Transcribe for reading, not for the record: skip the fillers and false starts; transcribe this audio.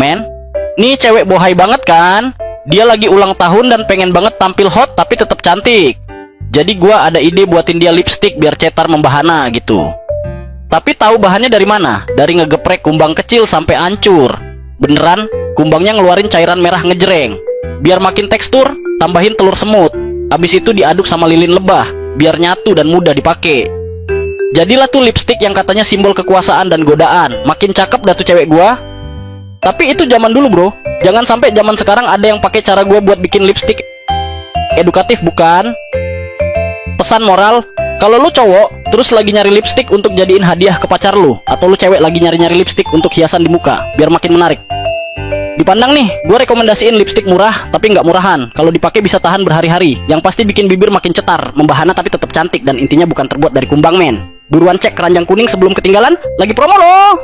Men, nih cewek bohai banget kan? Dia lagi ulang tahun dan pengen banget tampil hot tapi tetap cantik. Jadi gua ada ide buatin dia lipstick biar cetar membahana gitu. Tapi tahu bahannya dari mana? Dari ngegeprek kumbang kecil sampai hancur. Beneran, kumbangnya ngeluarin cairan merah ngejreng. Biar makin tekstur, tambahin telur semut. Habis itu diaduk sama lilin lebah, biar nyatu dan mudah dipakai. Jadilah tuh lipstick yang katanya simbol kekuasaan dan godaan. Makin cakep dah tuh cewek gua. Tapi itu zaman dulu bro. Jangan sampai zaman sekarang ada yang pakai cara gua buat bikin lipstick edukatif, bukan? Pesan moral, kalau lu cowok terus lagi nyari lipstick untuk jadiin hadiah ke pacar lu, atau lu cewek lagi nyari-nyari lipstick untuk hiasan di muka biar makin menarik, dipandang nih, gua rekomendasiin lipstick murah tapi nggak murahan. Kalau dipakai bisa tahan berhari-hari. Yang pasti bikin bibir makin cetar, membahana tapi tetap cantik, dan intinya bukan terbuat dari kumbang men. Buruan cek keranjang kuning sebelum ketinggalan, lagi promo loh.